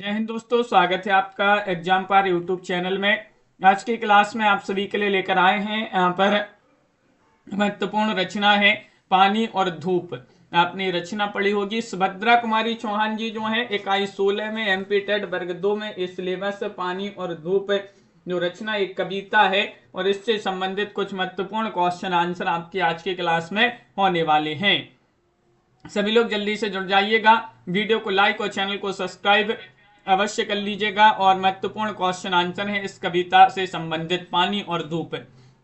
जय हिंद दोस्तों, स्वागत है आपका एग्जाम पार यूट्यूब चैनल में। आज की क्लास में आप सभी के लिए लेकर आए हैं यहाँ पर महत्वपूर्ण रचना है पानी और धूप। आपने रचना पढ़ी होगी। सुभद्रा कुमारी चौहान जी जो है इकाई 16 में एमपी टेट वर्ग 2 में इस सिलेबस पानी और धूप जो रचना एक कविता है और इससे संबंधित कुछ महत्वपूर्ण क्वेश्चन आंसर आपकी आज की क्लास में होने वाले हैं। सभी लोग जल्दी से जुड़ जाइएगा, वीडियो को लाइक और चैनल को सब्सक्राइब अवश्य कर लीजिएगा। और महत्वपूर्ण क्वेश्चन आंसर है इस कविता से संबंधित पानी और धूप।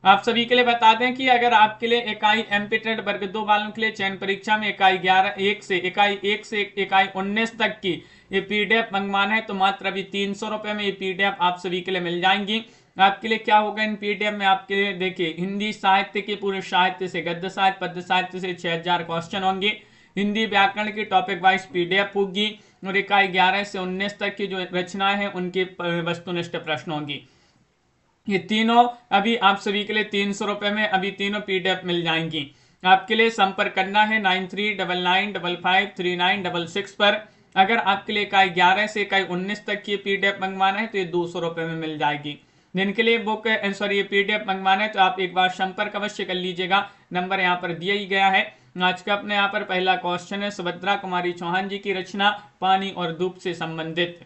आप सभी के लिए बता दें कि अगर आपके लिए इकाई एमपी टेट वर्ग 2 वालों के लिए चयन परीक्षा में इकाई 11 1 से इकाई 19 तक की ये पीडीएफ मंगवाना है तो मात्र अभी 300 रुपए में ये पीडीएफ आप सभी के लिए मिल जाएंगी। आपके लिए क्या होगा इन पीडीएफ में, आपके लिए देखिए हिंदी साहित्य के पूरे साहित्य से गद्य साहित्य पद्य साहित्य से 6000 क्वेश्चन होंगे। हिंदी व्याकरण की टॉपिक वाइज पीडीएफ होगी और इकाई 11 से 19 तक की जो रचनाएं हैं उनकी वस्तुनिष्ठ प्रश्न होंगी। ये तीनों अभी आप सभी के लिए 300 रुपए में अभी तीनों पीडीएफ मिल जाएंगी। आपके लिए संपर्क करना है 9399553966 पर। अगर आपके लिए इकाई 11 से इकाई 19 तक की पीडीएफ मंगवाना है तो ये 200 रुपए में मिल जाएगी। जिनके लिए बुक ये पीडीएफ मंगवाना है तो आप एक बार संपर्क अवश्य कर लीजिएगा, नंबर यहाँ पर दिया ही गया है। आज का अपने यहाँ पर पहला क्वेश्चन है सुभद्रा कुमारी चौहान जी की रचना पानी और धूप से संबंधित।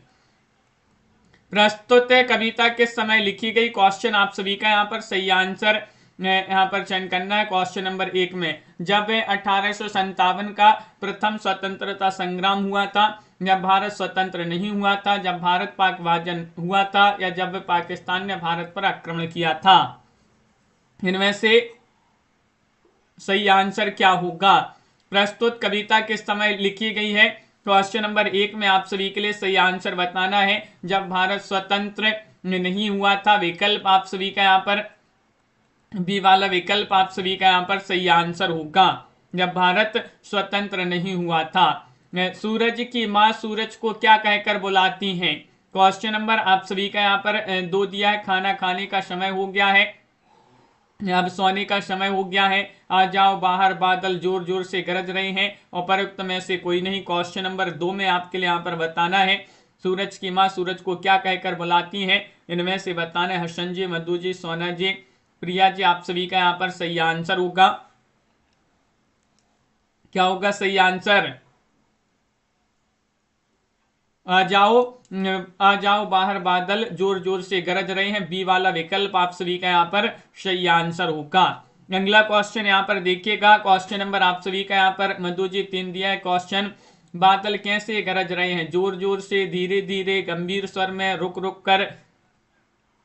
प्रस्तुत कविता किस समय लिखी गई? क्वेश्चन आप सभी का यहाँ पर सही आंसर यहाँ पर चयन करना है। क्वेश्चन नंबर 1 में जब 1857 का प्रथम स्वतंत्रता संग्राम हुआ था, जब भारत स्वतंत्र नहीं हुआ था, जब भारत पाक विभाजन हुआ था या जब पाकिस्तान ने भारत पर आक्रमण किया था। इनमें से सही आंसर क्या होगा? प्रस्तुत कविता किस समय लिखी गई है? क्वेश्चन नंबर 1 में आप सभी के लिए सही आंसर बताना है जब भारत स्वतंत्र नहीं हुआ था। विकल्प आप सभी का यहाँ पर बी वाला विकल्प आप सभी का यहाँ पर सही आंसर होगा, जब भारत स्वतंत्र नहीं हुआ था। सूरज की माँ सूरज को क्या कहकर बुलाती हैं? क्वेश्चन नंबर आप सभी का यहाँ पर 2 दिया है। खाना खाने का समय हो गया है, अब सोने का समय हो गया है, आ जाओ बाहर बादल जोर जोर से गरज रहे हैं, उपरोक्त में से कोई नहीं। क्वेश्चन नंबर 2 में आपके लिए यहाँ पर बताना है सूरज की माँ सूरज को क्या कहकर बुलाती हैं। इनमें से बताना है हसन जी, मधु जी, सोना जी, प्रिया जी। आप सभी का यहाँ पर सही आंसर होगा, क्या होगा सही आंसर? आ जाओ बाहर बादल जोर जोर से गरज रहे हैं, बी वाला विकल्प आप सभी का यहाँ पर सही आंसर होगा। अगला क्वेश्चन यहाँ पर देखिएगा। क्वेश्चन नंबर आप सभी का यहाँ पर मधु जी 3 दिया है। क्वेश्चन बादल कैसे गरज रहे हैं? जोर जोर से, धीरे धीरे, गंभीर स्वर में, रुक रुक कर।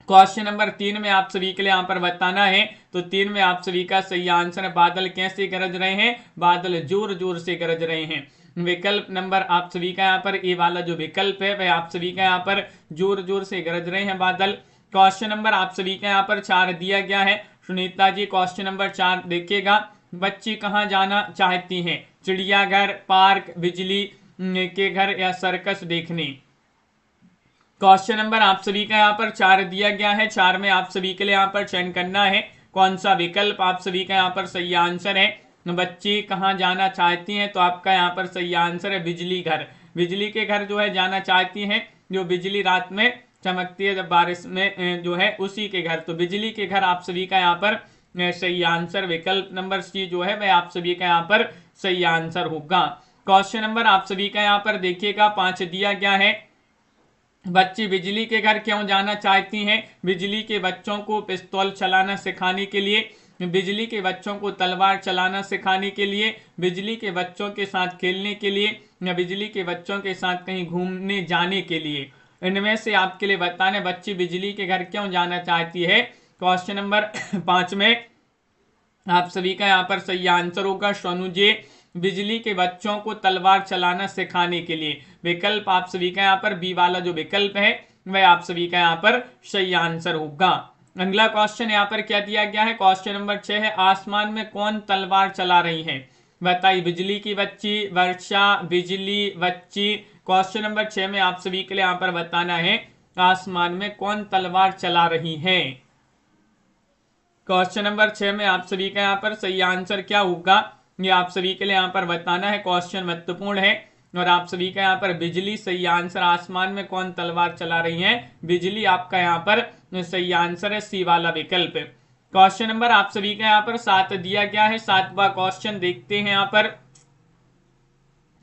क्वेश्चन नंबर 3 में आप सभी के लिए यहाँ पर बताना है तो 3 में आप सभी का सही आंसर है बादल कैसे गरज रहे हैं? बादल जोर जोर से गरज रहे हैं। विकल्प नंबर आप सभी का यहाँ पर ए वाला जो विकल्प है वह आप सभी का यहाँ पर जोर जोर से गरज रहे हैं बादल। क्वेश्चन नंबर आप सभी का यहाँ पर 4 दिया गया है। सुनीता जी क्वेश्चन नंबर 4 देखिएगा। बच्ची कहाँ जाना चाहती हैं? चिड़ियाघर, पार्क, बिजली के घर या सर्कस देखने? क्वेश्चन नंबर आप सभी का यहाँ पर 4 दिया गया है। 4 में आप सभी के लिए यहाँ पर चयन करना है कौन सा विकल्प आप सभी का यहाँ पर सही आंसर है। बच्ची कहाँ जाना चाहती हैं तो आपका यहाँ पर सही आंसर है बिजली घर। बिजली के घर जो है जाना चाहती हैं, जो बिजली रात में चमकती है जब बारिश में जो है उसी के घर। तो बिजली के घर आप सभी का यहाँ पर सही आंसर विकल्प नंबर सी जो है वह आप सभी का यहाँ पर सही आंसर होगा। क्वेश्चन नंबर आप सभी का यहाँ पर देखिएगा 5 दिया गया है। बच्ची बिजली के घर क्यों जाना चाहती हैं? बिजली के बच्चों को पिस्तौल चलाना सिखाने के लिए, बिजली के बच्चों को तलवार चलाना सिखाने के लिए, बिजली के बच्चों के साथ खेलने के लिए या बिजली के बच्चों के साथ कहीं घूमने जाने के लिए? इनमें से आपके लिए बताने बच्ची बिजली के घर क्यों जाना चाहती है। क्वेश्चन नंबर 5 में आप सभी का यहाँ पर सही आंसर होगा सोनू जी, बिजली के बच्चों को तलवार चलाना सिखाने के लिए। विकल्प आप सभी का यहाँ पर बी वाला जो विकल्प है वह आप सभी का यहाँ पर सही आंसर होगा। अगला क्वेश्चन यहाँ पर क्या दिया गया है? क्वेश्चन नंबर 6 है आसमान में कौन तलवार चला रही है? बताइए, बिजली की बच्ची, वर्षा, बिजली, बच्ची। क्वेश्चन नंबर 6 में आप सभी के लिए यहाँ पर बताना है आसमान में कौन तलवार चला रही है। क्वेश्चन नंबर 6 में आप सभी का यहाँ पर सही आंसर क्या होगा ये आप सभी के लिए यहाँ पर बताना है। क्वेश्चन महत्वपूर्ण है। और आप सभी का यहाँ पर बिजली सही आंसर। आसमान में कौन तलवार चला रही है? बिजली आपका यहाँ पर सही आंसर है, सी वाला विकल्प। क्वेश्चन नंबर आप सभी का यहाँ पर 7 दिया गया है। 7वां क्वेश्चन देखते हैं यहाँ पर,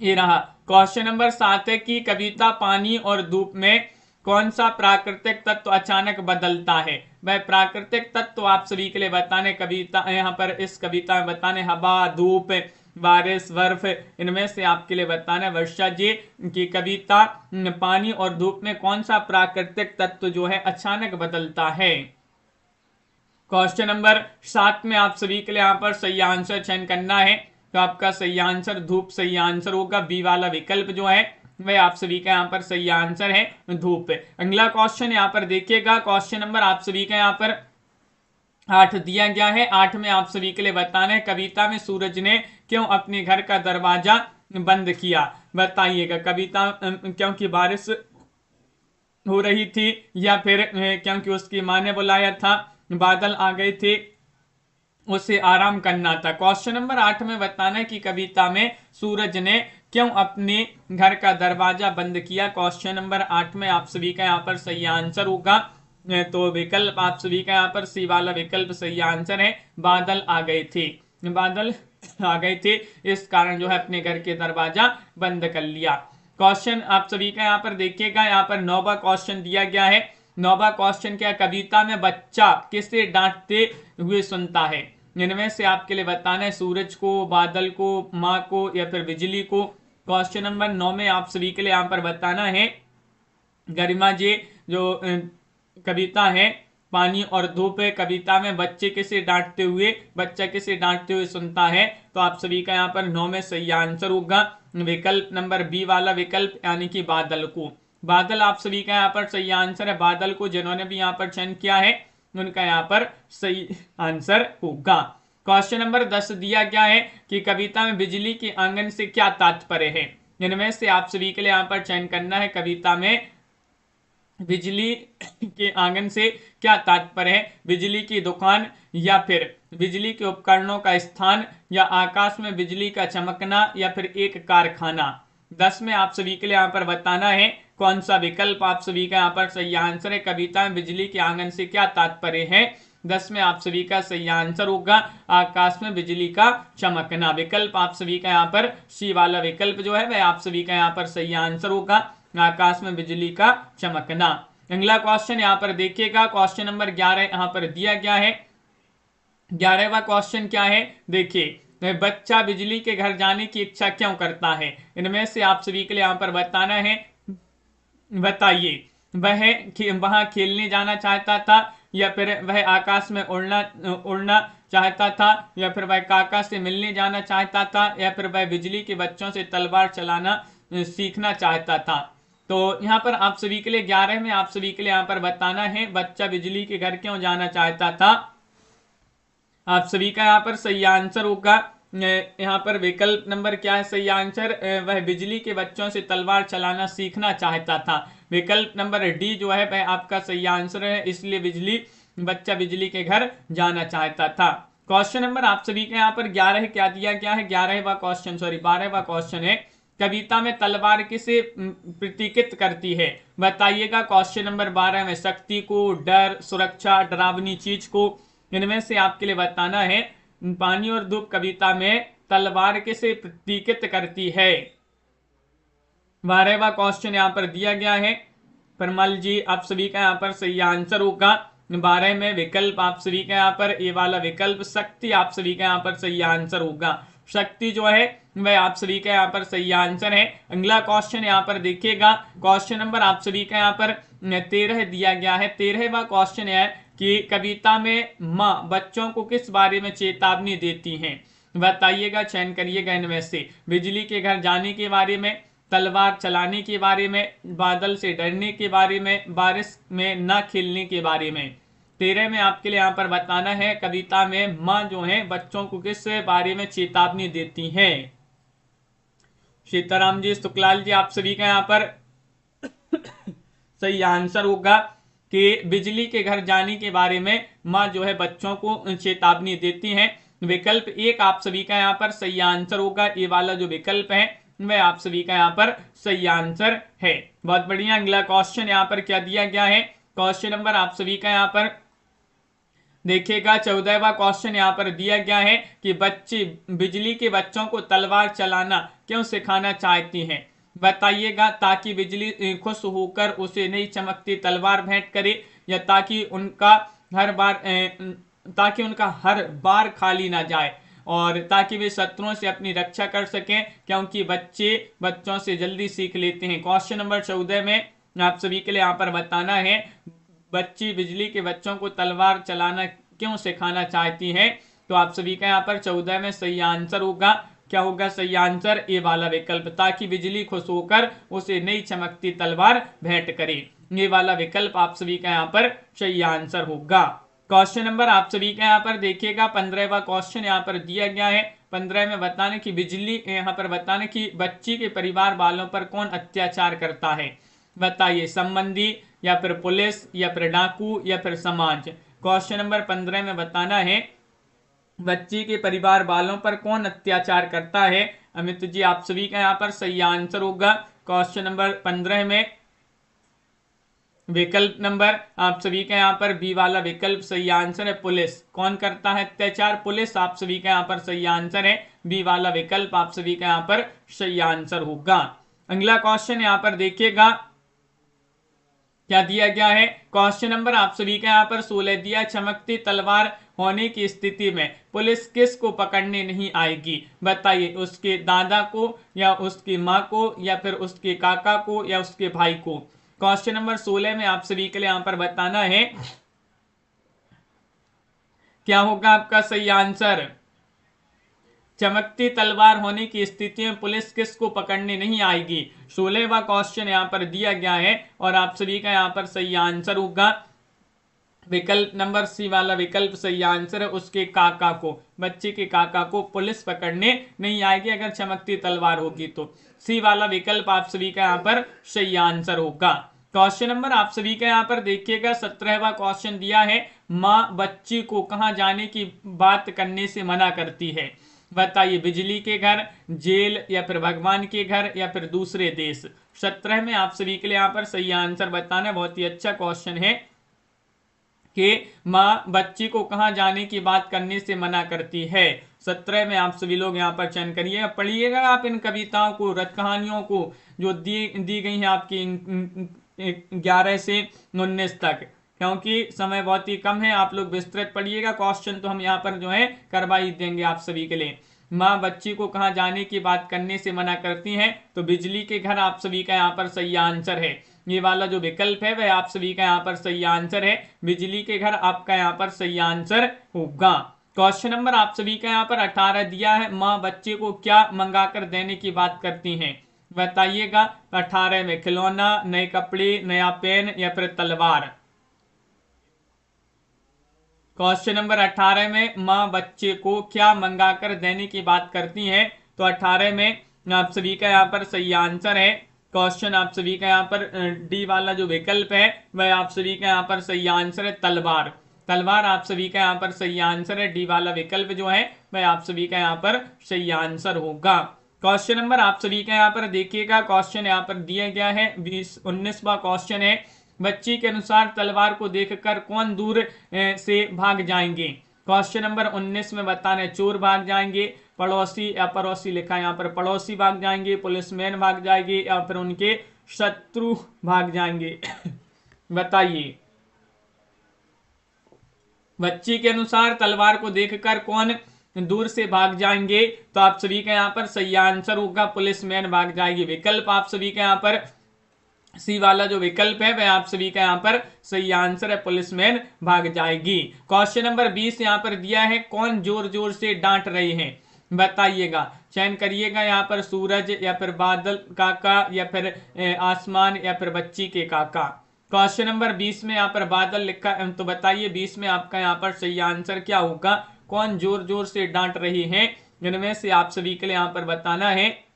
ये रहा क्वेश्चन नंबर 7 है कि कविता पानी और धूप में कौन सा प्राकृतिक तत्व अचानक बदलता है? वह प्राकृतिक तत्व आप सभी के लिए बताने, कविता यहाँ पर इस कविता में बताने हवा, धूप, बारिश, बर्फ, इनमें से आपके लिए बताना है वर्षा जी की कविता पानी और धूप में कौन सा प्राकृतिक तत्व जो है अचानक बदलता है। क्वेश्चन नंबर 7 में आप सभी के लिए यहाँ पर सही आंसर चयन करना है, तो आपका सही आंसर धूप सही आंसर होगा। बी वाला विकल्प जो है वह आप सभी का यहाँ पर सही आंसर है, धूप। अगला क्वेश्चन यहाँ पर देखिएगा, क्वेश्चन नंबर आप सभी का यहाँ पर 8 दिया गया है। 8 में आप सभी के लिए बताना है कविता में सूरज ने क्यों अपने घर का दरवाजा बंद किया? बताइएगा। कविता क्योंकि बारिश हो रही थी, या फिर क्योंकि उसकी माँ ने बुलाया था, बादल आ गए थे, उसे आराम करना था। क्वेश्चन नंबर 8 में बताना है कि कविता में सूरज ने क्यों अपने घर का दरवाजा बंद किया। क्वेश्चन नंबर 8 में आप सभी का यहाँ पर सही आंसर होगा, तो विकल्प आप सभी का यहाँ पर सी वाला विकल्प सही आंसर है। बादल आ गए थे, बादल आ गए थे, इस कारण जो है अपने घर के दरवाजा बंद कर लिया। क्वेश्चन आप सभी का यहाँ पर देखिएगा, यहाँ पर 9वां क्वेश्चन दिया गया है। 9वां क्वेश्चन क्या? कविता में बच्चा किसे डांटते हुए सुनता है? इनमें से आपके लिए बताना है सूरज को, बादल को, माँ को, या फिर बिजली को। क्वेश्चन नंबर 9 में आप सभी के लिए यहाँ पर बताना है गरिमा जी जो कविता है पानी और धूप है, कविता में बच्चा किसे डांटते हुए सुनता है, तो आप सभी का यहाँ पर 9 में सही आंसर होगा विकल्प नंबर बी वाला विकल्प, यानी कि बादल को। बादल आप सभी का यहाँ पर सही आंसर है। बादल को जिन्होंने भी यहाँ पर चयन किया है उनका यहाँ पर सही आंसर होगा। क्वेश्चन नंबर 10 दिया गया है कि कविता में बिजली के आंगन से क्या तात्पर्य है? इनमें से आप सभी के लिए यहाँ पर चयन करना है कविता में बिजली के आंगन से क्या तात्पर्य है? बिजली की दुकान, या फिर बिजली के उपकरणों का स्थान, या आकाश में बिजली का चमकना, या फिर एक कारखाना। 10 में आप सभी के लिए यहाँ पर बताना है कौन सा विकल्प आप सभी का यहाँ पर सही आंसर है। कविता में बिजली के आंगन से क्या तात्पर्य है? 10 में आप सभी का सही आंसर होगा आकाश में बिजली का चमकना। विकल्प आप सभी का यहाँ पर सी वाला विकल्प जो है वह आप सभी का यहाँ पर सही आंसर होगा, आकाश में बिजली का चमकना। अगला क्वेश्चन यहाँ पर देखिएगा, क्वेश्चन नंबर 11 यहाँ पर दिया गया है। 11वां क्वेश्चन क्या है? देखिए, बच्चा बिजली के घर जाने की इच्छा क्यों करता है? इनमें से आप सभी के लिए यहाँ पर बताना है, बताइए। वह वहां खेलने जाना चाहता था, या फिर वह आकाश में उड़ना चाहता था, या फिर वह काका से मिलने जाना चाहता था, या फिर वह बिजली के बच्चों से तलवार चलाना सीखना चाहता था। तो यहाँ पर आप सभी के लिए 11 में आप सभी के लिए यहाँ पर बताना है बच्चा बिजली के घर क्यों जाना चाहता था। आप सभी का यहाँ पर सही आंसर होगा, यहाँ पर विकल्प नंबर क्या है सही आंसर? वह बिजली के बच्चों से तलवार चलाना सीखना चाहता था। विकल्प नंबर डी जो है वह आपका सही आंसर है, इसलिए बच्चा बिजली के घर जाना चाहता था। क्वेश्चन नंबर आप सभी के यहाँ पर 11 क्या दिया गया है? 12वां क्वेश्चन है कविता में तलवार किसे प्रतीकित करती है? बताइएगा। क्वेश्चन नंबर 12 में शक्ति को, डर, सुरक्षा, डरावनी चीज को। इनमें से आपके लिए बताना है पानी और धूप कविता में तलवार किसे प्रतीकित करती है। 12वां क्वेश्चन यहाँ पर दिया गया है। परमल जी आप सभी का यहाँ पर सही आंसर होगा 12 में विकल्प आप सभी का यहाँ पर ए वाला विकल्प शक्ति आप सभी का यहाँ पर सही आंसर होगा। शक्ति जो है वह आप सभी का यहाँ पर सही आंसर है। अगला क्वेश्चन यहाँ पर देखिएगा, क्वेश्चन नंबर आप सभी का यहाँ पर 13 दिया गया है। 13वां क्वेश्चन है कि कविता में माँ बच्चों को किस बारे में चेतावनी देती हैं? बताइएगा, चयन करिएगा इनमें से। बिजली के घर जाने के बारे में, तलवार चलाने के बारे में, बादल से डरने के बारे में, बारिश में न खेलने के बारे में। 13 में आपके लिए यहाँ पर बताना है कविता में माँ जो है बच्चों को किस बारे में चेतावनी देती हैं। सीताराम जी, शुक्लाल जी आप सभी का यहाँ पर सही आंसर होगा कि बिजली के घर जाने के बारे में माँ जो है बच्चों को चेतावनी देती हैं। विकल्प 1 आप सभी का यहाँ पर सही आंसर होगा, ये वाला जो विकल्प है वह आप सभी का यहाँ पर सही आंसर है। बहुत बढ़िया। अगला क्वेश्चन यहाँ पर क्या दिया गया है, क्वेश्चन नंबर आप सभी का यहाँ पर देखिएगा 14वां क्वेश्चन यहाँ पर दिया गया है कि बच्चे बिजली के बच्चों को तलवार चलाना क्यों सिखाना चाहती हैं, बताइएगा। ताकि बिजली खुश होकर उसे नई चमकती तलवार भेंट करे, या ताकि उनका हर बार खाली ना जाए, और ताकि वे शत्रुओं से अपनी रक्षा कर सकें, क्योंकि बच्चे बच्चों से जल्दी सीख लेते हैं। क्वेश्चन नंबर 14 में आप सभी के लिए यहाँ पर बताना है बच्ची बिजली के बच्चों को तलवार चलाना क्यों सिखाना चाहती है। तो आप सभी का यहाँ पर 14 में सही आंसर होगा, क्या होगा सही आंसर, ए वाला विकल्प, ताकि बिजली खुश होकर उसे नई चमकती तलवार भेंट करे। ये वाला विकल्प आप सभी का यहाँ पर सही आंसर होगा। क्वेश्चन नंबर आप सभी का यहाँ पर देखिएगा 15वां क्वेश्चन यहाँ पर दिया गया है। 15 में बताने की बिजली यहाँ पर बताने की बच्ची के परिवार वालों पर कौन अत्याचार करता है, बताइए। संबंधी, या फिर पुलिस, या फिर डाकू, या फिर समाज। क्वेश्चन नंबर 15 में बताना है बच्ची के परिवार वालों पर कौन अत्याचार करता है। अमित जी आप सभी का यहाँ पर सही आंसर होगा। क्वेश्चन नंबर 15 में विकल्प नंबर आप सभी का यहाँ पर बी वाला विकल्प सही आंसर है, पुलिस। कौन करता है अत्याचार, पुलिस। आप सभी का यहाँ पर सही आंसर है, बी वाला विकल्प आप सभी का यहाँ पर सही आंसर होगा। अगला क्वेश्चन यहाँ पर देखिएगा क्या दिया गया है। क्वेश्चन नंबर आप सभी का यहाँ पर 16 दिया, चमकती तलवार होने की स्थिति में पुलिस किस को पकड़ने नहीं आएगी, बताइए। उसके दादा को, या उसकी माँ को, या फिर उसके काका को, या उसके भाई को। क्वेश्चन नंबर 16 में आप सभी के लिए यहाँ पर बताना है क्या होगा आपका सही आंसर। चमकती तलवार होने की स्थिति में पुलिस किसको पकड़ने नहीं आएगी, 16वां क्वेश्चन यहाँ पर दिया गया है, और आप सभी का यहाँ पर सही आंसर होगा विकल्प नंबर सी वाला विकल्प सही आंसर है, उसके काका को, बच्चे के काका को पुलिस पकड़ने नहीं आएगी अगर चमकती तलवार होगी तो। सी वाला विकल्प आप सभी का यहाँ पर सही आंसर होगा। क्वेश्चन नंबर आप सभी का यहाँ पर देखिएगा 17वां क्वेश्चन दिया है, माँ बच्ची को कहाँ जाने की बात करने से मना करती है, बताइए। बिजली के घर, जेल, या फिर भगवान के घर, या फिर दूसरे देश। 17 में आप सभी के लिए यहाँ पर सही आंसर बताना। बहुत ही अच्छा क्वेश्चन है कि माँ बच्ची को कहाँ जाने की बात करने से मना करती है। 17 में आप सभी लोग यहाँ पर चयन करिएगा, पढ़िएगा आप इन कविताओं को, रच कहानियों को जो दी गई है आपकी 11 से 19 तक, क्योंकि समय बहुत ही कम है। आप लोग विस्तृत पढ़िएगा, क्वेश्चन तो हम यहाँ पर जो है करवा ही देंगे आप सभी के लिए। माँ बच्ची को कहाँ जाने की बात करने से मना करती हैं, तो बिजली के घर आप सभी का यहाँ पर सही आंसर है। ये वाला जो विकल्प है वह आप सभी का यहाँ पर सही आंसर है, बिजली के घर आपका यहाँ पर सही आंसर होगा। क्वेश्चन नंबर आप सभी का यहाँ पर 18 दिया है, माँ बच्चे को क्या मंगा कर देने की बात करती हैं, बताइएगा। 18 में खिलौना, नए कपड़े, नया पेन, या फिर तलवार। क्वेश्चन नंबर 18 में माँ बच्चे को क्या मंगा कर देने की बात करती है, तो 18 में आप सभी का यहाँ पर सही आंसर है। क्वेश्चन आप सभी का यहाँ पर डी वाला जो विकल्प है वह आप सभी का यहाँ पर सही आंसर है, तलवार। तलवार आप सभी का यहाँ पर सही आंसर है, डी वाला विकल्प जो है वह आप सभी का यहाँ पर सही आंसर होगा। क्वेश्चन नंबर आप सभी का यहाँ पर देखिएगा, क्वेश्चन यहाँ पर दिया गया है 19वां क्वेश्चन है, बच्ची के अनुसार तलवार को देखकर कौन दूर से भाग जाएंगे। क्वेश्चन नंबर 19 में बताना है, चोर भाग जाएंगे, पड़ोसी या पड़ोसी लिखा है यहाँ पर, पड़ोसी भाग जाएंगे, पुलिसमैन भाग जाएंगे, या फिर उनके शत्रु भाग जाएंगे। बताइए। बच्ची के अनुसार तलवार को देखकर कौन दूर से भाग जाएंगे, तो आप सभी का यहाँ पर सही आंसर होगा, पुलिसमैन भाग जाएगी। विकल्प आप सभी का यहाँ पर सी वाला जो विकल्प है वह आप सभी का यहाँ पर सही आंसर है, पुलिसमैन भाग जाएगी। क्वेश्चन नंबर 20 यहाँ पर दिया है, कौन जोर जोर से डांट रहे हैं, बताइएगा। चयन करिएगा यहाँ पर, सूरज, या फिर बादल काका, या फिर आसमान, या फिर बच्ची के काका। क्वेश्चन नंबर 20 में यहाँ पर बादल लिखा है, तो बताइए 20 में आपका यहाँ पर सही आंसर क्या होगा, कौन जोर जोर से डांट रही है, इनमें से आप सभी के लिए यहाँ पर बताना है।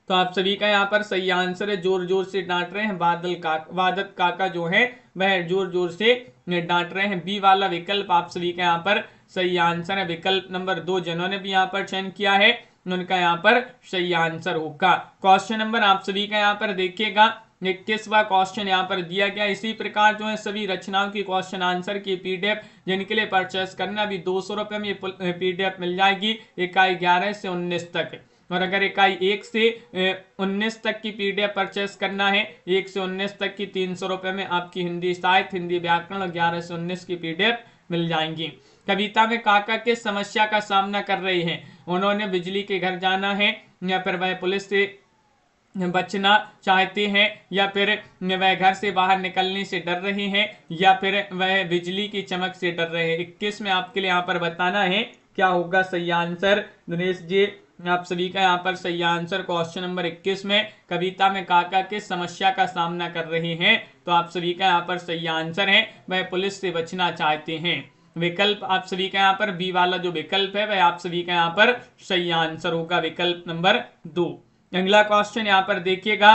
तो आप सभी का यहाँ पर सही आंसर है, जोर जोर से डांट रहे हैं बादल काका जो है वह जोर जोर से डांट रहे हैं। बी वाला विकल्प आप सभी का यहाँ पर सही आंसर है, विकल्प नंबर 2 जिन्होंने भी यहाँ पर चयन किया है उनका यहाँ पर सही आंसर होगा। क्वेश्चन नंबर आप सभी का यहाँ पर देखिएगा 21वां क्वेश्चन यहाँ पर दिया गया। इसी प्रकार जो है सभी रचनाओं की क्वेश्चन आंसर की पीडीएफ जिनके लिए परचेस करना अभी 200 रुपये में ये पीडीएफ मिल जाएगी इकाई 11 से 19 तक। और अगर इकाई 1 से 19 तक की पीडीएफ परचेस करना है 1 से 19 तक की 300 रुपये में आपकी हिंदी साहित्य, हिंदी व्याकरण और 11 से 19 की पीडीएफ मिल जाएंगी। कविता में काका किस समस्या का सामना कर रहे हैं? उन्होंने बिजली के घर जाना है, या फिर वह पुलिस से बचना चाहते हैं, या फिर वह घर से बाहर निकलने से डर रहे हैं, या फिर वह बिजली की चमक से डर रहे हैं। 21 में आपके लिए यहाँ पर बताना है क्या होगा सही आंसर। दिनेश जी आप सभी का यहाँ पर सही आंसर क्वेश्चन नंबर 21 में कविता में काका किस समस्या का सामना कर रहे हैं, तो आप सभी का यहाँ पर सही आंसर है वह पुलिस से बचना चाहते हैं। विकल्प आप सभी का यहाँ पर बी वाला जो विकल्प है वह आप सभी का यहाँ पर सही आंसर होगा, विकल्प नंबर 2। अगला क्वेश्चन यहाँ पर देखिएगा,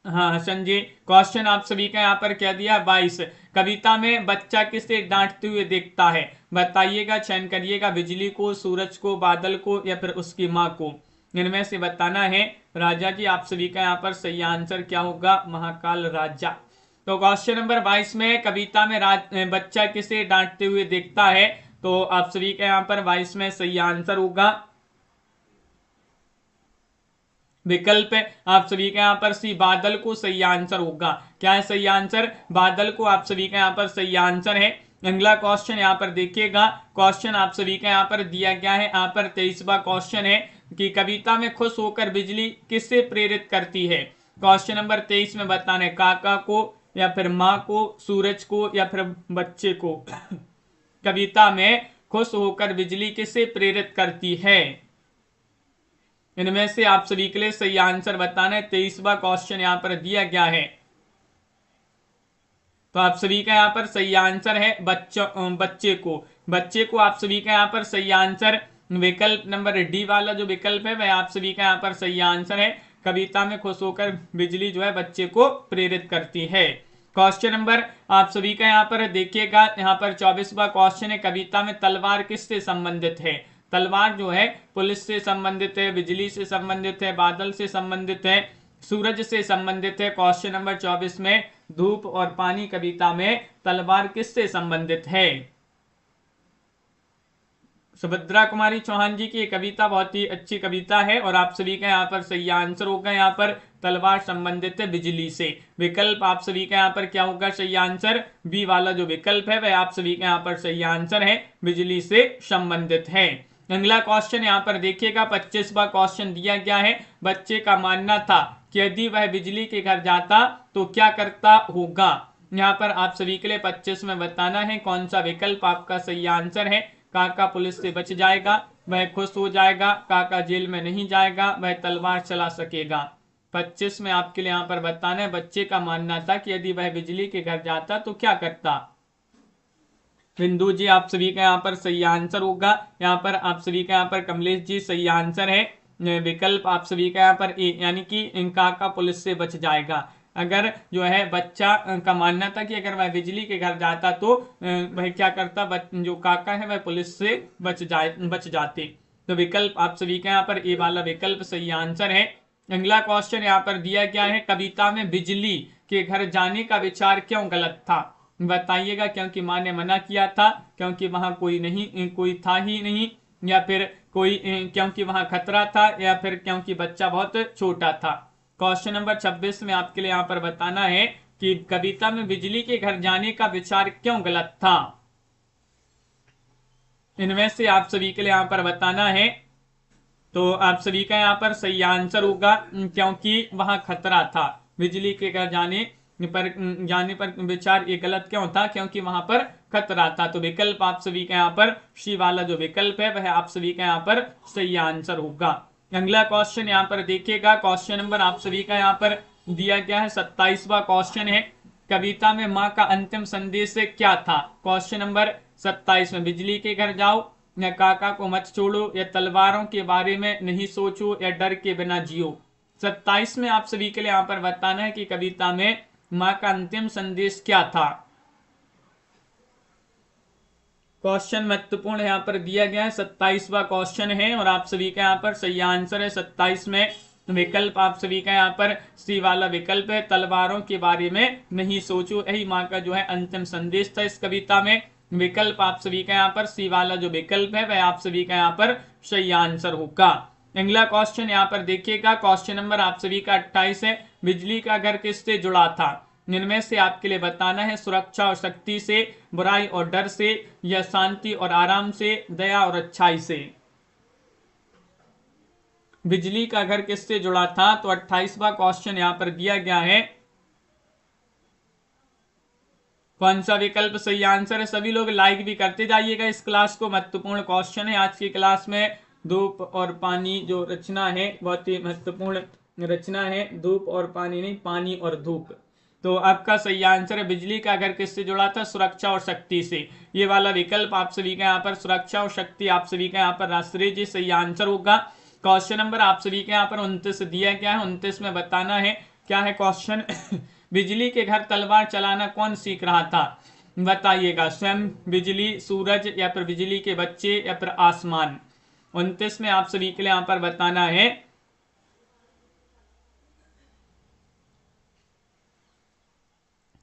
हाँ हसन जी क्वेश्चन आप सभी का यहाँ पर क्या दिया 22। कविता में बच्चा किसे डांटते हुए देखता है? बताइएगा, चयन करिएगा, बिजली को, सूरज को, बादल को, या फिर उसकी माँ को। इनमें से बताना है। राजा जी आप सभी का यहाँ पर सही आंसर क्या होगा? महाकाल राजा। तो क्वेश्चन नंबर 22 में कविता में बच्चा किसे डांटते हुए देखता है, तो आप सभी का यहाँ पर 22 में सही आंसर होगा विकल्प है आप सभी का यहाँ पर सी बादल को सही आंसर होगा। क्या है सही आंसर? बादल को आप सभी का यहाँ पर सही आंसर है। अगला क्वेश्चन यहाँ पर देखिएगा, क्वेश्चन आप सभी का यहाँ पर दिया गया है, यहाँ पर 23वां क्वेश्चन है कि कविता में खुश होकर बिजली किससे प्रेरित करती है? क्वेश्चन नंबर 23 में बताना है काका को, या फिर माँ को, सूरज को, या फिर बच्चे को। कविता में खुश होकर बिजली किससे प्रेरित करती है? इनमें से आप सभी के लिए सही आंसर बताना है। 23वां क्वेश्चन यहाँ पर दिया गया है, तो आप सभी का यहाँ पर सही आंसर है बच्चे को। बच्चे को आप सभी का यहाँ पर सही आंसर, विकल्प नंबर डी वाला जो विकल्प है वह आप सभी का यहाँ पर सही आंसर है। कविता में खुश होकर बिजली जो है बच्चे को प्रेरित करती है। क्वेश्चन नंबर आप सभी का यहाँ पर देखिएगा, यहाँ पर 24वां क्वेश्चन है, कविता में तलवार किससे संबंधित है? तलवार जो है पुलिस से संबंधित है, बिजली से संबंधित है, बादल से संबंधित है, सूरज से संबंधित है। क्वेश्चन नंबर 24 में धूप और पानी कविता में तलवार किससे संबंधित है? सुभद्रा कुमारी चौहान जी की कविता बहुत ही अच्छी कविता है और आप सभी का यहाँ पर सही आंसर होगा, यहाँ पर तलवार संबंधित है बिजली से। विकल्प आप सभी का यहाँ पर क्या होगा सही आंसर? बी वाला जो विकल्प है वह आप सभी का यहाँ पर सही आंसर है, बिजली से संबंधित है। अगला क्वेश्चन यहाँ पर देखिएगा, 25वां क्वेश्चन दिया गया है, बच्चे का मानना था कि यदि वह बिजली के घर जाता तो क्या करता होगा। यहाँ पर आप सभी के लिए 25 में बताना है कौन सा विकल्प आपका सही आंसर है। काका पुलिस से बच जाएगा, वह खुश हो जाएगा, काका जेल में नहीं जाएगा, वह तलवार चला सकेगा। 25 में आपके लिए यहाँ पर बताना है, बच्चे का मानना था कि यदि वह बिजली के घर जाता तो क्या करता। बिंदु जी आप सभी का यहाँ पर सही आंसर होगा, यहाँ पर आप सभी का यहाँ पर कमलेश जी सही आंसर है। विकल्प आप सभी का यहाँ पर ए, यानी कि काका पुलिस से बच जाएगा। अगर जो है बच्चा का मानना था कि अगर वह बिजली के घर जाता तो वह क्या करता, जो काका है वह पुलिस से बच जाते। तो विकल्प आप सभी का यहाँ पर ए वाला विकल्प सही आंसर है। अगला क्वेश्चन यहाँ पर दिया गया है, कविता में बिजली के घर जाने का विचार क्यों गलत था? बताइएगा, क्योंकि माँ ने मना किया था, क्योंकि वहां कोई था ही नहीं, या फिर क्योंकि वहां खतरा था, या फिर क्योंकि बच्चा बहुत छोटा था। क्वेश्चन नंबर 26 में आपके लिए यहाँ पर बताना है कि कविता में बिजली के घर जाने का विचार क्यों गलत था। इनमें से आप सभी के लिए यहाँ पर बताना है, तो आप सभी का यहाँ पर सही आंसर होगा क्योंकि वहां खतरा था। बिजली के घर जाने पर विचार ये गलत क्यों था? क्योंकि वहां पर खतरा था। तो विकल्प आप सभी का यहाँ पर सी वाला जो विकल्प है वह आप सभी का यहाँ पर सही आंसर होगा। अगला क्वेश्चन यहाँ पर देखिएगा, क्वेश्चन नंबर आप सभी का यहाँ पर दिया गया है, 27वां क्वेश्चन है, कविता में माँ का अंतिम संदेश क्या था? क्वेश्चन नंबर 27 में बिजली के घर जाओ, या काका को मत छोड़ो, या तलवारों के बारे में नहीं सोचो, या डर के बिना जियो। 27 में आप सभी के लिए यहाँ पर बताना है कि कविता में माँ का अंतिम संदेश क्या था। क्वेश्चन महत्वपूर्ण यहाँ पर दिया गया है, 27वां क्वेश्चन है और आप सभी का यहाँ पर सही आंसर है 27 में विकल्प आप सभी का यहाँ पर सी वाला विकल्प है। तलवारों के बारे में नहीं सोचो, यही माँ का जो है अंतिम संदेश था इस कविता में। विकल्प आप सभी का यहाँ पर सी वाला जो विकल्प है वह आप सभी का यहाँ पर सही आंसर होगा। अगला क्वेश्चन यहाँ पर देखिएगा, क्वेश्चन नंबर आप सभी का 28 है। बिजली का घर किससे जुड़ा था? इनमें से आपके लिए बताना है सुरक्षा और शक्ति से, बुराई और डर से, या शांति और आराम से, दया और अच्छाई से। बिजली का घर किससे जुड़ा था? तो 28वां क्वेश्चन यहां पर दिया गया है। कौन सा विकल्प सही आंसर है? सभी लोग लाइक भी करते जाइएगा इस क्लास को, महत्वपूर्ण क्वेश्चन है आज की क्लास में। धूप और पानी जो रचना है बहुत ही महत्वपूर्ण रचना है, धूप और पानी नहीं, पानी और धूप। तो आपका सही आंसर है बिजली का घर किससे जुड़ा था? सुरक्षा और शक्ति से। ये वाला विकल्प आप सभी का यहाँ पर सुरक्षा और शक्ति आप सभी का यहाँ पर राष्ट्रीय जी सही आंसर होगा। क्वेश्चन नंबर आप सभी के यहाँ पर 29 दिया गया है, 29 में बताना है क्या है क्वेश्चन। बिजली के घर तलवार चलाना कौन सीख रहा था? बताइएगा, स्वयं, बिजली, सूरज, या फिर बिजली के बच्चे, या फिर आसमान। 29 में आप सभी के लिए यहाँ पर बताना है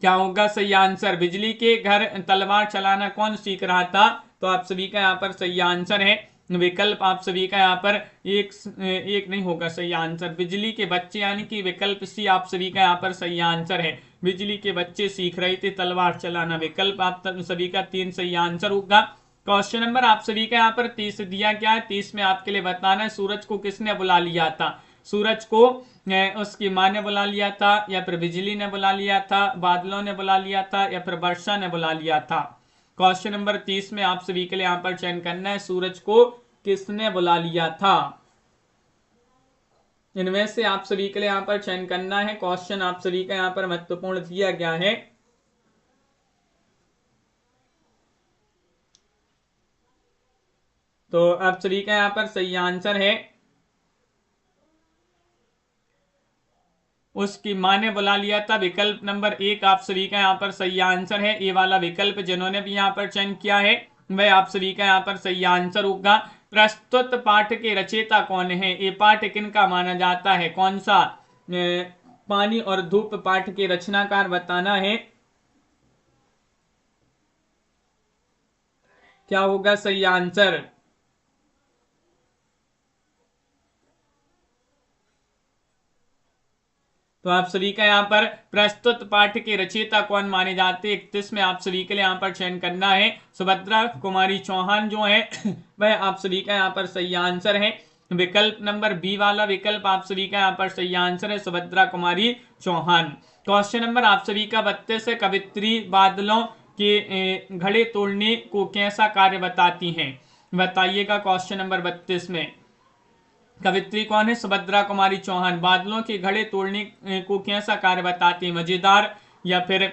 क्या होगा सही आंसर। बिजली के घर तलवार चलाना कौन सीख रहा था? तो आप सभी का यहाँ पर सही आंसर है विकल्प आप सभी का यहाँ पर एक नहीं होगा सही आंसर, बिजली के बच्चे, यानी कि विकल्प सी आप सभी का यहाँ पर सही आंसर है। बिजली के बच्चे सीख रहे थे तलवार चलाना, विकल्प आप सभी का 3 सही आंसर होगा। क्वेश्चन नंबर आप सभी का यहाँ पर 30 दिया गया है, 30 में आपके लिए बताना है सूरज को किसने बुला लिया था? सूरज को उसकी माँ ने बुला लिया था, या फिर बिजली ने बुला लिया था, बादलों ने बुला लिया था, या फिर वर्षा ने बुला लिया था। क्वेश्चन नंबर 30 में आप सभी के लिए यहाँ पर चयन करना है सूरज को किसने बुला लिया था। इनमें से आप सभी के लिए यहाँ पर चयन करना है। क्वेश्चन आप सभी का यहाँ पर महत्वपूर्ण दिया गया है। तो आप सभी का यहाँ पर सही आंसर है उसकी मां ने बुला लिया था, विकल्प नंबर 1 आप सभी का यहाँ पर सही आंसर है। ये वाला विकल्प जिन्होंने भी यहाँ पर चयन किया है वह आप सभी का यहाँ पर सही आंसर होगा। प्रस्तुत पाठ के रचयिता कौन है? ये पाठ किनका माना जाता है? कौन सा? पानी और धूप पाठ के रचनाकार बताना है क्या होगा सही आंसर। तो आप सभी का यहाँ पर प्रस्तुत पाठ के रचयिता कौन माने जाते हैं? 31 में आप सभी के लिए यहाँ पर चयन करना है सुभद्रा कुमारी चौहान जो है वह आप सभी का यहाँ पर सही आंसर है। विकल्प नंबर बी वाला विकल्प आप सभी का यहाँ पर सही आंसर है, सुभद्रा कुमारी चौहान। क्वेश्चन नंबर आप सभी का 32 है। कवित्री बादलों के घड़े तोड़ने को कैसा कार्य बताती हैं? बताइएगा क्वेश्चन नंबर 32 में कवित्री कौन है? सुभद्रा कुमारी चौहान। बादलों के घड़े तोड़ने को कैसा कार्य बताती है? मजेदार, या फिर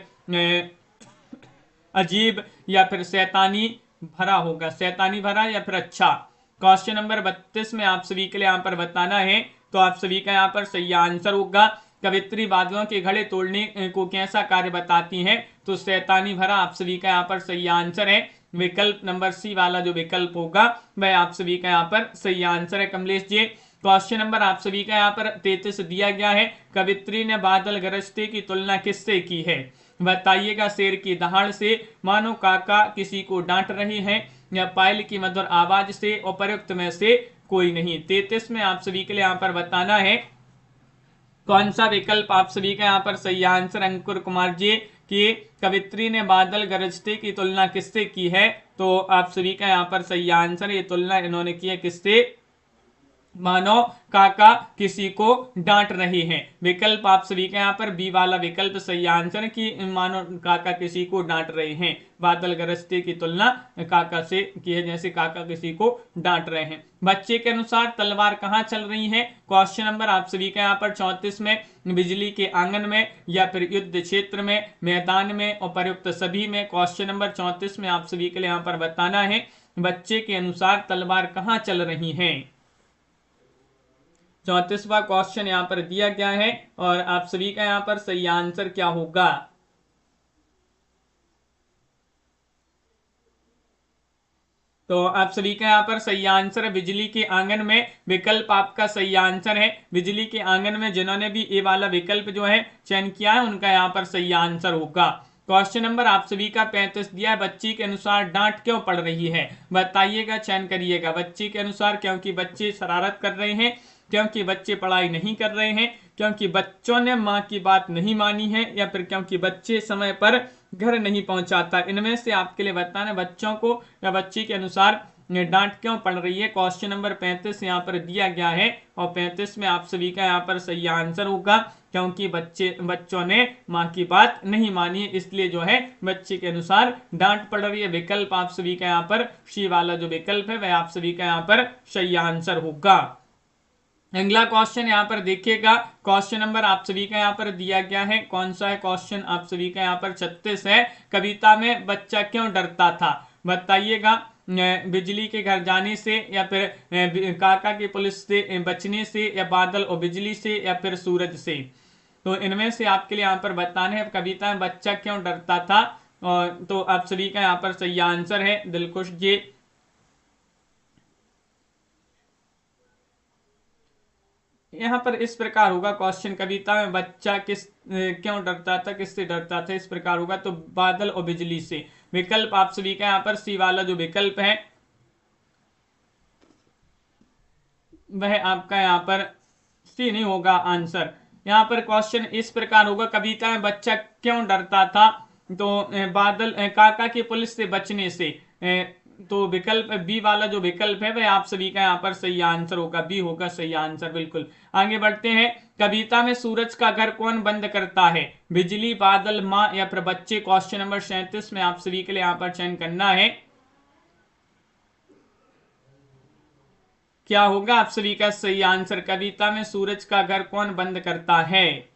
अजीब, या फिर शैतानी भरा होगा, शैतानी भरा या फिर अच्छा। क्वेश्चन नंबर 32 में आप सभी के लिए यहाँ पर बताना है, तो आप सभी का यहाँ पर सही आंसर होगा कवित्री बादलों के घड़े तोड़ने को कैसा कार्य बताती है? तो शैतानी भरा आप सभी का यहाँ पर सही आंसर है। विकल्प नंबर सी वाला जो विकल्प होगा वह आप सभी का यहाँ पर सही आंसर है कमलेश जी। क्वेश्चन नंबर आप सभी का यहाँ पर 33 दिया गया है। कवित्री ने बादल गरजते की तुलना किससे की है? बताइएगा, शेर की दहाड़ से, मानो काका किसी को डांट रहे हैं, या पायल की मधुर आवाज से, उपर्युक्त में से कोई नहीं। 33 में आप सभी के लिए यहाँ पर बताना है कौन सा विकल्प आप सभी का यहाँ पर सही आंसर। अंकुर कुमार जी कि कवित्री ने बादल गरजते की तुलना किससे की है? तो आप सभी का यहाँ पर सही आंसर, ये तुलना इन्होंने की है किससे? मानो काका किसी को डांट रहे हैं। विकल्प आप सभी का यहाँ पर बी वाला विकल्प सही आंसर कि मानो काका किसी को डांट रहे हैं। बादल गरजते की तुलना काका से की है, जैसे काका किसी को डांट रहे हैं। बच्चे के अनुसार तलवार कहाँ चल रही है? क्वेश्चन नंबर आप सभी का यहाँ पर 34 में, बिजली के आंगन में, या फिर युद्ध क्षेत्र में, मैदान में, उपर्युक्त सभी में। क्वेश्चन नंबर 34 में आप सभी के लिए यहाँ पर बताना है बच्चे के अनुसार तलवार कहाँ चल रही है। 34वां क्वेश्चन यहाँ पर दिया गया है और आप सभी का यहाँ पर सही आंसर क्या होगा। तो आप सभी का यहाँ पर सही आंसर है बिजली के आंगन में, विकल्प आपका सही आंसर है। बिजली के आंगन में जिन्होंने भी ए वाला विकल्प जो है चयन किया है उनका यहाँ पर सही आंसर होगा। क्वेश्चन नंबर आप सभी का 35 दिया है, बच्ची के अनुसार डांट क्यों पड़ रही है, बताइएगा, चयन करिएगा। बच्ची के अनुसार क्योंकि बच्चे शरारत कर रहे हैं, क्योंकि बच्चे पढ़ाई नहीं कर रहे हैं, क्योंकि बच्चों ने माँ की बात नहीं मानी है, या फिर क्योंकि बच्चे समय पर घर नहीं पहुंचाता। इनमें से आपके लिए बताना बच्चों को या बच्ची के अनुसार डांट क्यों पड़ रही है। क्वेश्चन नंबर 35 यहाँ पर दिया गया है और 35 में आप सभी का यहाँ पर सही आंसर होगा क्योंकि बच्चों ने माँ की बात नहीं मानी, इसलिए जो है बच्चे के अनुसार डांट पड़ रही है। विकल्प आप सभी का यहाँ पर सी वाला जो विकल्प है वह आप सभी का यहाँ पर सही आंसर होगा। अगला क्वेश्चन यहाँ पर देखिएगा, क्वेश्चन नंबर आप सभी का यहाँ पर दिया गया है, कौन सा है क्वेश्चन आप सभी का यहाँ पर 36 है। कविता में बच्चा क्यों डरता था, बताइएगा। बिजली के घर जाने से, या फिर काका की पुलिस से बचने से, या बादल और बिजली से, या फिर सूरज से। तो इनमें से आपके लिए यहाँ पर बताना है कविता में बच्चा क्यों डरता था। और तो आप सभी का यहाँ पर सही आंसर है दिलखुश जी। यहाँ पर इस प्रकार होगा क्वेश्चन, कविता में बच्चा क्यों डरता था, किससे डरता था, इस प्रकार होगा। तो बादल और बिजली से। विकल्प आप सभी का यहाँ पर सी वाला जो विकल्प है वह आपका यहाँ पर सी नहीं होगा आंसर। यहाँ पर क्वेश्चन इस प्रकार होगा, कविता में बच्चा क्यों डरता था, तो बादल काका की पुलिस से बचने से। तो विकल्प बी वाला जो विकल्प है वह आप सभी का यहाँ पर सही आंसर होगा, बी होगा सही आंसर। बिल्कुल आगे बढ़ते हैं। कविता में सूरज का घर कौन बंद करता है, बिजली, बादल, माँ, या फिर बच्चे। क्वेश्चन नंबर 37 में आप सभी के लिए यहाँ पर चयन करना है, क्या होगा आप सभी का सही आंसर। कविता में सूरज का घर कौन बंद करता है।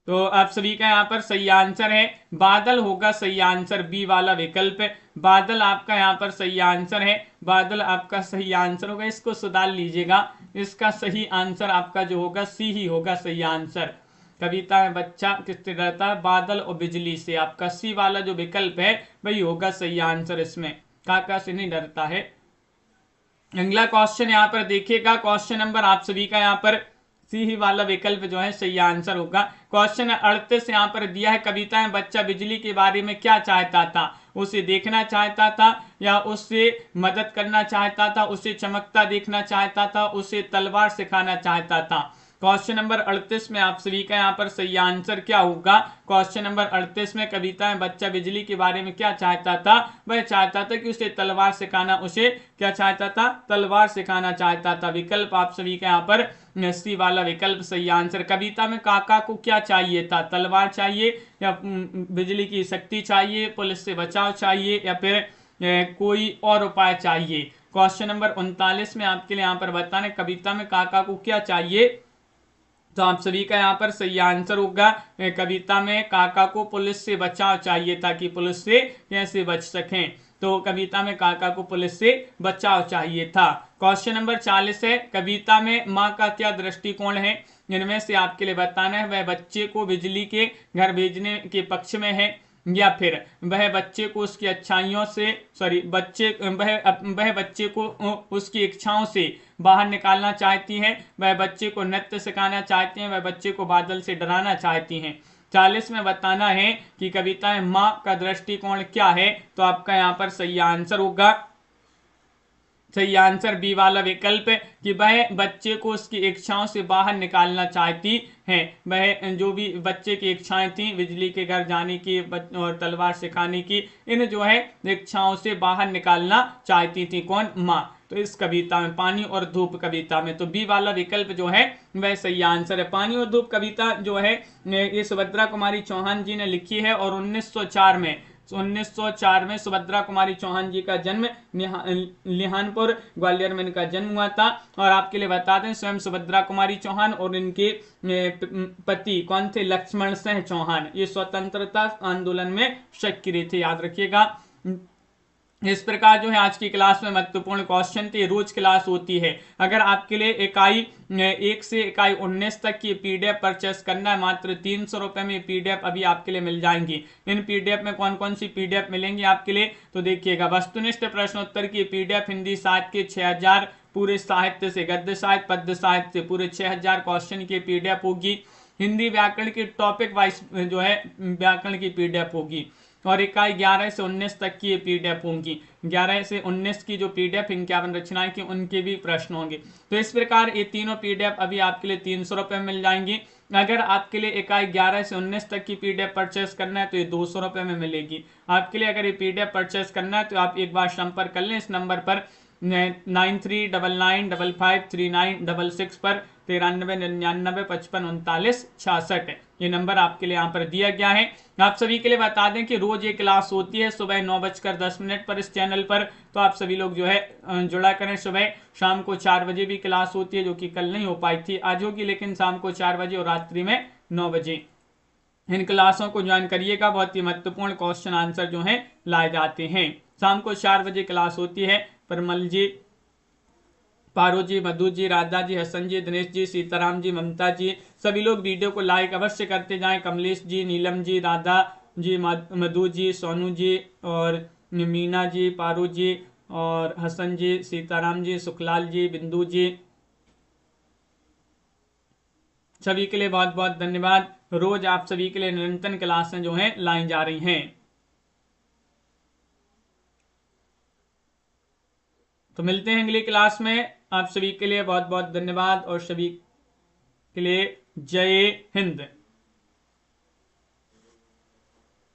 तो आप सभी का यहाँ पर सही आंसर है बादल होगा सही आंसर, बी वाला विकल्प है। बादल आपका यहाँ पर सही आंसर है, बादल आपका सही आंसर होगा। इसको सुधार लीजिएगा, इसका सही आंसर आपका जो होगा सी ही होगा सही आंसर। कविता में बच्चा किससे डरता है, बादल और बिजली से। आपका सी वाला जो विकल्प है वही होगा सही आंसर, इसमें काका से नहीं डरता है। अगला क्वेश्चन यहाँ पर देखिएगा, क्वेश्चन नंबर आप सभी का यहाँ पर सी ही वाला विकल्प जो है सही आंसर होगा। क्वेश्चन 38 यहाँ पर दिया है, कविता में बच्चा बिजली के बारे में क्या चाहता था, उसे देखना चाहता था, या उससे मदद करना चाहता था, उसे चमकता देखना चाहता था, उसे तलवार सिखाना चाहता था। क्वेश्चन नंबर 38 में आप सभी का यहाँ पर सही आंसर क्या होगा। क्वेश्चन नंबर 38 में कविता में बच्चा बिजली के बारे में क्या चाहता था, वह चाहता था कि उसे तलवार सिखाना, उसे क्या चाहता था, तलवार सिखाना चाहता था। विकल्प आप सभी का यहाँ पर सी वाला विकल्प सही आंसर। कविता में काका को क्या चाहिए था, तलवार चाहिए, या बिजली की शक्ति चाहिए, पुलिस से बचाव चाहिए, या फिर कोई और उपाय चाहिए। क्वेश्चन नंबर 39 में आपके लिए यहाँ पर बताना कविता में काका को क्या चाहिए। तो आप सभी का यहाँ पर सही आंसर होगा, कविता में काका को पुलिस से बचाव चाहिए ताकि पुलिस से कैसे बच सकें। तो कविता में काका को पुलिस से बचाव चाहिए था। क्वेश्चन नंबर 40 है, कविता में माँ का क्या दृष्टिकोण है, इनमें से आपके लिए बताना है। वह बच्चे को बिजली के घर भेजने के पक्ष में है, या फिर वह बच्चे को उसकी अच्छाइयों से वह बच्चे को उसकी इच्छाओं से बाहर निकालना चाहती हैं, वह बच्चे को नृत्य सिखाना चाहती हैं, वह बच्चे को बादल से डराना चाहती हैं। 40 में बताना है कि कविता में माँ का दृष्टिकोण क्या है। तो आपका यहाँ पर सही आंसर होगा, सही आंसर बी वाला विकल्प है कि वह बच्चे को उसकी इच्छाओं से बाहर निकालना चाहती हैं। वह जो भी बच्चे की इच्छाएं थी, बिजली के घर जाने की और तलवार सिखाने की, इन जो है इच्छाओं से बाहर निकालना चाहती थी। कौन, माँ। तो इस कविता में पानी और धूप कविता में तो बी वाला विकल्प जो है वह सही आंसर है। पानी और धूप कविता जो है ये सुभद्रा कुमारी चौहान जी ने लिखी है और 1904 में सुभद्रा कुमारी चौहान जी का जन्म लिहानपुर ग्वालियर में इनका जन्म हुआ था। और आपके लिए बता दें स्वयं सुभद्रा कुमारी चौहान और इनके पति कौन थे, लक्ष्मण सिंह चौहान, ये स्वतंत्रता आंदोलन में सक्रिय थे, याद रखिएगा। इस प्रकार जो है आज की क्लास में महत्वपूर्ण क्वेश्चन थे। रोज क्लास होती है। अगर आपके लिए इकाई 1 से इकाई 19 तक की पीडीएफ परचेस करना है, मात्र 300 रुपए में पीडीएफ अभी आपके लिए मिल जाएंगी। इन पीडीएफ में कौन कौन सी पीडीएफ मिलेंगी आपके लिए, तो देखिएगा, वस्तुनिष्ठ प्रश्नोत्तर की पीडीएफ, हिंदी साहित्य के 6000, पूरे साहित्य से गद्य साहित्य पद्य साहित्य से पूरे 6000 क्वेश्चन की पीडीएफ होगी। हिंदी व्याकरण की टॉपिक वाइज जो है व्याकरण की पीडीएफ होगी। और इकाई 11 से 19 तक की ये पीडीएफ होंगी। 11 से 19 की जो पीडीएफ 51 रचनाएं की उनके भी प्रश्न होंगे। तो इस प्रकार ये तीनों पीडीएफ अभी आपके लिए 300 रुपये में मिल जाएंगी। अगर आपके लिए इकाई 11 से 19 तक की पीडीएफ परचेस करना है तो ये 200 रुपये में मिलेगी आपके लिए। अगर ये पीडीएफ परचेस करना है तो आप एक बार संपर्क कर लें इस नंबर पर 9399553966 पर 9399553966। ये नंबर आपके लिए यहाँ पर दिया गया है। आप सभी के लिए बता दें कि रोज ये क्लास होती है सुबह 9:10 पर इस चैनल पर। तो आप सभी लोग जो है जुड़ा करें। सुबह शाम को 4 बजे भी क्लास होती है, जो कि कल नहीं हो पाई थी, आज होगी, लेकिन शाम को 4 बजे और रात्रि में 9 बजे। इन क्लासों को ज्वाइन करिएगा। बहुत ही महत्वपूर्ण क्वेश्चन आंसर जो है लाए जाते हैं। शाम को 4 बजे क्लास होती है। परमल जी, पारो जी, मधु जी, राधा जी, हसन जी, दिनेश जी, सीताराम जी, ममता जी, सभी लोग वीडियो को लाइक अवश्य करते जाएं। कमलेश जी, नीलम जी, राधा जी, मधु जी, सोनू जी और मीना जी, पारो जी और हसन जी, सीताराम जी, सुखलाल जी, बिंदु जी, सभी के लिए बहुत बहुत धन्यवाद। रोज आप सभी के लिए निरंतर क्लासें जो हैं लाई जा रही हैं। तो मिलते हैं अगली क्लास में। आप सभी के लिए बहुत बहुत धन्यवाद और सभी के लिए जय हिंद।